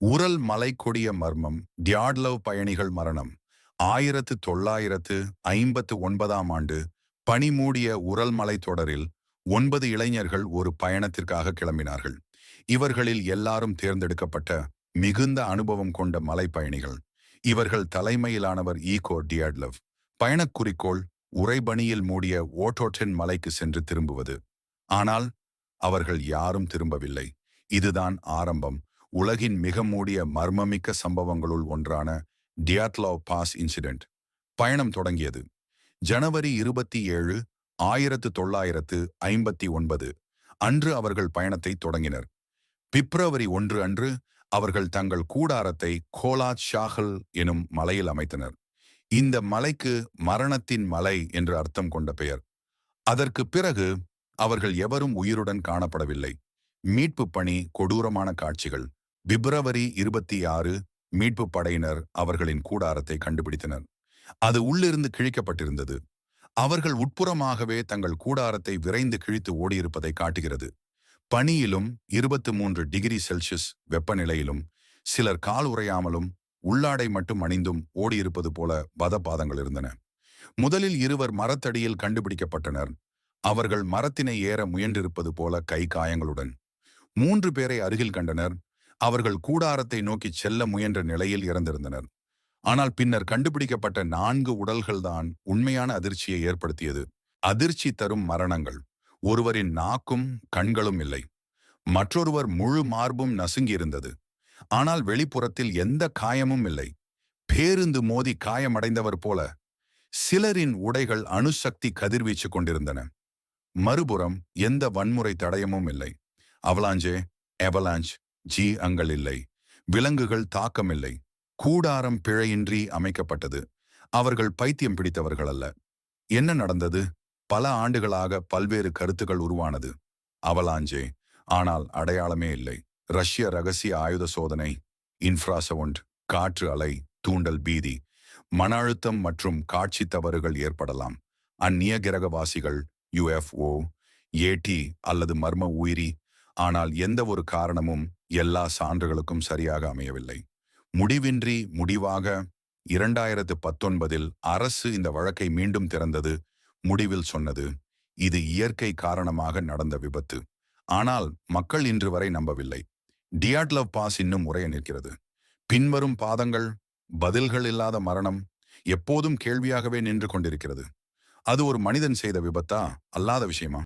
உரல் மலைக்கொடிய மர்மம் டியாட்லவ் பயணிகள் மரணம் 1959ஆம் ஆண்டு பனிமூடிய உரல் மலைத்தொடரில் 9 இளைஞர்கள் ஒரு பயணத்திற்காக கிளம்பினார்கள். இவர்களில் எல்லாரும் தேர்ந்தெடுக்கப்பட்ட மிகுந்த அனுபவம் கொண்ட மலைப்பயணிகள். இவர்கள் தலைமையிலானவர் ஈகோ டியாட்லவ். பயணக் குறிக்கோள் உறைபனியில் மூடிய ஓட்டோட்டென் மலைக்கு சென்று திரும்புவது. ஆனால் அவர்கள் யாரும் திரும்பவில்லை. இதுதான் ஆரம்பம். உலகின் மிக மூடிய மர்மமிக்க சம்பவங்களுள் ஒன்றான டியாட்லவ் பாஸ் இன்சிடென்ட். பயணம் தொடங்கியது ஜனவரி 27, 1959 அன்று அவர்கள் பயணத்தை தொடங்கினர். பிப்ரவரி 1 அன்று அவர்கள் தங்கள் கூடாரத்தை கோலாத் ஷாஹல் எனும் மலையில் அமைத்தனர். இந்த மலைக்கு மரணத்தின் மலை என்று அர்த்தம் கொண்ட பெயர். அதற்கு பிறகு அவர்கள் எவரும் உயிருடன் காணப்படவில்லை. மீட்பு பணி கொடூரமான காட்சிகள். பிப்ரவரி 26 மீட்பு படையினர் அவர்களின் கூடாரத்தை கண்டுபிடித்தனர். அது உள்ளிருந்து கிழிக்கப்பட்டிருந்தது. அவர்கள் உட்புறமாகவே தங்கள் கூடாரத்தை விரைந்து கிழித்து ஓடியிருப்பதை காட்டுகிறது. பனியிலும் 23 டிகிரி செல்சியஸ் வெப்பநிலையிலும் சிலர் கால் உறையாமலும் உள்ளாடை மட்டும் அணிந்தும் ஓடியிருப்பது போல பதபாதங்கள் இருந்தன. முதலில் இருவர் மரத்தடியில் கண்டுபிடிக்கப்பட்டனர். அவர்கள் மரத்தினை ஏற முயன்றிருப்பது போல கை காயங்களுடன். 3 பேரை அருகில் கண்டனர். அவர்கள் கூடாரத்தை நோக்கி செல்ல முயன்ற நிலையில் இறந்திருந்தனர். ஆனால் பின்னர் கண்டுபிடிக்கப்பட்ட 4 உடல்கள்தான் உண்மையான அதிர்ச்சியை ஏற்படுத்தியது. அதிர்ச்சி தரும் மரணங்கள். ஒருவரின் நாக்கும் கண்களும் இல்லை. மற்றொருவர் முழு மார்பும் நசுங்கியிருந்தது. ஆனால் வெளிப்புறத்தில் எந்த காயமும் இல்லை. பேருந்து மோதி காயமடைந்தவர் போல. சிலரின் உடைகள் அணுசக்தி கதிர்வீச்சு கொண்டிருந்தன. மறுபுறம் எந்த வன்முறை தடயமும் இல்லை. அவலாஞ்ச் அங்கள் இல்லை. விலங்குகள் தாக்கமில்லை. கூடாரம் பிழையின்றி அமைக்கப்பட்டது. அவர்கள் பைத்தியம் பிடித்தவர்கள் அல்ல. என்ன நடந்தது? பல ஆண்டுகளாக பல்வேறு கருத்துக்கள் உருவானது. அவலாஞ்சே, ஆனால் அடையாளமே இல்லை. ரஷ்ய ரகசிய ஆயுத சோதனை, இன்ஃப்ராசவுண்ட், காற்று அலை, தூண்டல் பீதி, மன அழுத்தம் மற்றும் காட்சி தவறுகள் ஏற்படலாம். அந்நிய கிரகவாசிகள், UFO, ஏடி அல்லது மர்ம உயிரி. ஆனால் எந்த ஒரு காரணமும் எல்லா சான்றுகளுக்கும் சரியாக அமையவில்லை. முடிவாக 2019 அரசு இந்த வழக்கை மீண்டும் திறந்தது. முடிவில் சொன்னது, இது இயற்கை காரணமாக நடந்த விபத்து. ஆனால் மக்கள் இன்று வரை நம்பவில்லை. டியாட்லவ் பாஸ் இன்னும் உறைய நிற்கிறது. பின்வரும் பாதங்கள், பதில்கள் இல்லாத மரணம் எப்போதும் கேள்வியாகவே நின்று கொண்டிருக்கிறது. அது ஒரு மனிதன் செய்த விபத்தா, அல்லாத விஷயமா?